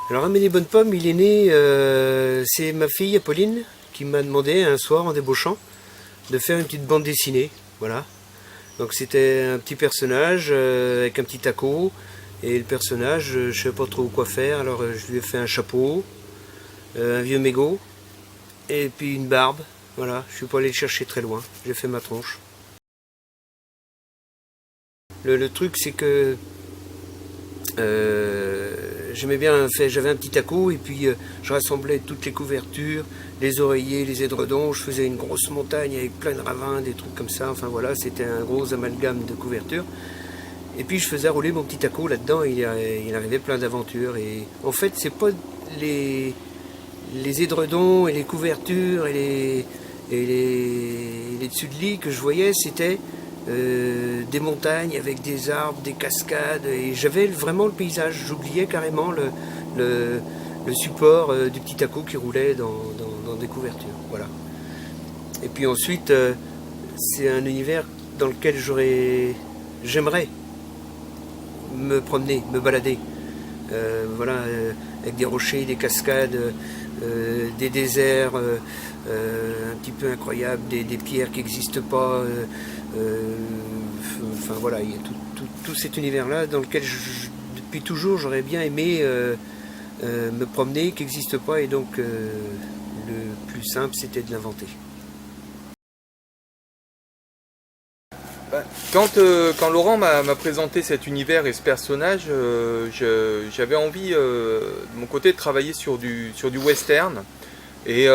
Alors Amélie Bonnepomme, il est né, c'est ma fille Apolline qui m'a demandé un soir en débauchant de faire une petite bande dessinée. Voilà. Donc c'était un petit personnage avec un petit taco. Et le personnage, je ne savais pas trop quoi faire, alors je lui ai fait un chapeau, un vieux mégot, et puis une barbe. Voilà, je suis pas allé le chercher très loin, j'ai fait ma tronche. Le truc c'est que j'aimais bien faire, j'avais un petit taco et puis je rassemblais toutes les couvertures, les oreillers, les édredons, je faisais une grosse montagne avec plein de ravins, des trucs comme ça, enfin voilà, c'était un gros amalgame de couvertures. Et puis je faisais rouler mon petit taco là-dedans, il arrivait plein d'aventures. Et en fait, c'est pas les édredons et les couvertures et les dessus de lit que je voyais, c'était des montagnes avec des arbres, des cascades, et j'avais vraiment le paysage. J'oubliais carrément le support du petit taco qui roulait dans des couvertures. Voilà. Et puis ensuite, c'est un univers dans lequel j'aimerais me promener, me balader. Voilà, avec des rochers, des cascades, des déserts un petit peu incroyables, des pierres qui n'existent pas. Enfin voilà, il y a tout cet univers-là dans lequel depuis toujours j'aurais bien aimé me promener, qui n'existe pas, et donc le plus simple c'était de l'inventer. Quand Laurent m'a présenté cet univers et ce personnage, j'avais envie de mon côté de travailler sur du western. Et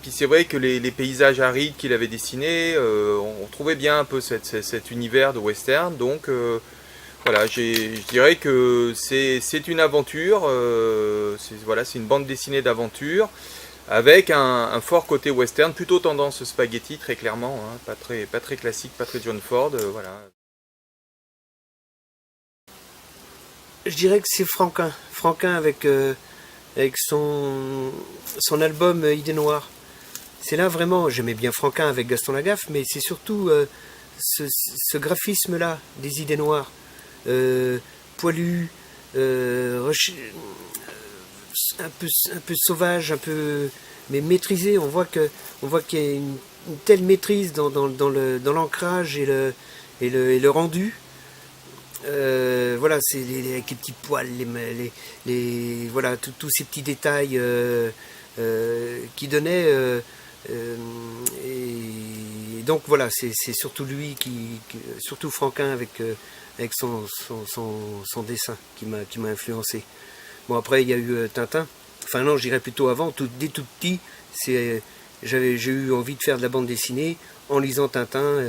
puis c'est vrai que les paysages arides qu'il avait dessinés, on trouvait bien un peu cet univers de western. Donc voilà, je dirais que c'est une aventure, voilà, c'est une bande dessinée d'aventure avec un fort côté western, plutôt tendance spaghetti très clairement, hein, pas très classique, pas très John Ford, voilà. Je dirais que c'est Franquin. Franquin avec son album Idée Noire. C'est là vraiment, j'aimais bien Franquin avec Gaston Lagaffe, mais c'est surtout ce graphisme-là des Idées Noires. Poilu, un peu sauvage, un peu mais maîtrisé. On voit qu'il y a une telle maîtrise dans l'ancrage et le rendu. Voilà, c'est avec les petits poils, voilà, tous ces petits détails qui donnaient. Et donc voilà, c'est surtout lui surtout Franquin avec son dessin qui m'a influencé. Bon, après il y a eu Tintin. Enfin non, je dirais plutôt avant. Dès tout petit, j'ai eu envie de faire de la bande dessinée en lisant Tintin,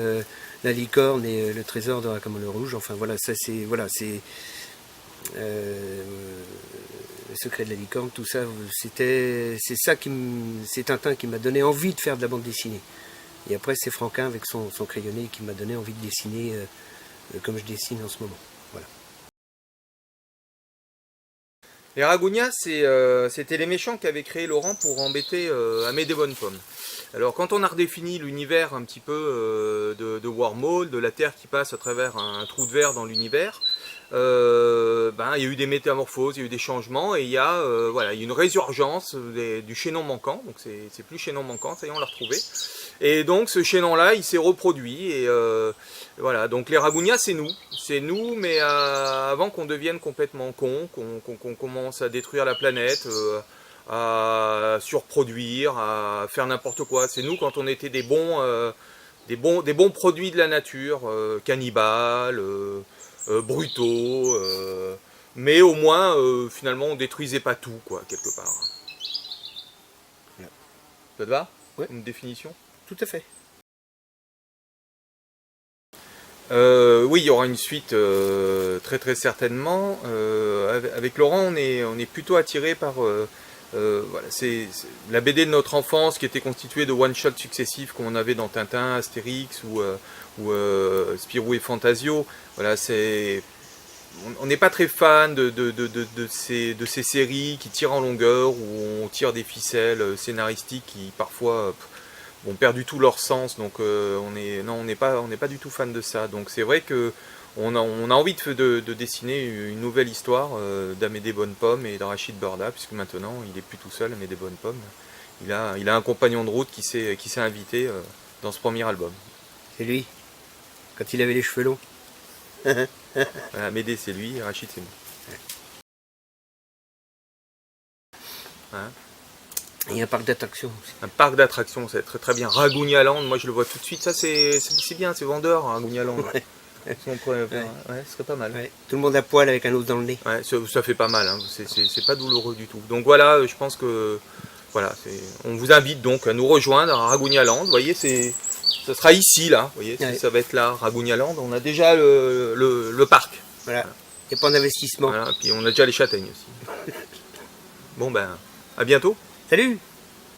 La Licorne et Le Trésor de Racamole Rouge. Enfin voilà, ça c'est euh, Le Secret de la Licorne, tout ça. C'est Tintin qui m'a donné envie de faire de la bande dessinée. Et après c'est Franquin avec son crayonné qui m'a donné envie de dessiner comme je dessine en ce moment. Voilà. Les Ragugnas, c'était les méchants qu'avait créé Laurent pour embêter Amédée Bonnepomme. Alors quand on a redéfini l'univers un petit peu de Wormhole, de la Terre qui passe à travers un trou de verre dans l'univers, il y a eu des métamorphoses, il y a eu des changements, et il y a voilà, il y a une résurgence du chaînon manquant, donc c'est plus chaînon manquant, ça y est, on l'a retrouvé. Et donc ce chaînon-là, il s'est reproduit, et voilà, donc les Ragugnas, c'est nous, mais avant qu'on devienne complètement cons, qu'on commence à détruire la planète, à surproduire, à faire n'importe quoi. C'est nous quand on était des bons produits de la nature, cannibales, brutaux, mais au moins finalement on détruisait pas tout, quoi, quelque part. Ça te va? Ouais. Une définition? Tout à fait. Oui, il y aura une suite très très certainement. Avec Laurent, on est plutôt attiré par voilà, c'est la BD de notre enfance qui était constituée de one-shots successifs qu'on avait dans Tintin, Astérix ou Spirou et Fantasio. Voilà, on n'est pas très fan de ces séries qui tirent en longueur, où on tire des ficelles scénaristiques qui parfois perd du tout leur sens. Donc on n'est pas du tout fan de ça. Donc c'est vrai que on a envie de dessiner une nouvelle histoire d'Amédée Bonnepomme et d'Arachide Burda, puisque maintenant il n'est plus tout seul, Amédée Bonnepomme. Il a un compagnon de route qui s'est invité dans ce premier album. C'est lui, quand il avait les cheveux longs. Voilà, Amédée c'est lui, Arachide c'est moi. Hein? Et un parc d'attractions aussi. Un parc d'attractions, c'est très très bien. Ragugnaland, moi je le vois tout de suite, ça c'est bien, c'est vendeur, Ragugnaland. Ouais. Si on pourrait- ouais, ce serait pas mal. Ouais. Tout le monde à poil avec un os dans le nez. Ouais, ça fait pas mal, hein. C'est pas douloureux du tout. Donc voilà, je pense que voilà, on vous invite donc à nous rejoindre à Ragugnaland. Vous voyez, ça sera ici là, vous voyez, Ouais. ça va être là, Ragugnaland. On a déjà le parc. Voilà. Il n'y a pas d'investissement. Voilà, puis on a déjà les châtaignes aussi. Bon ben, à bientôt. Salut!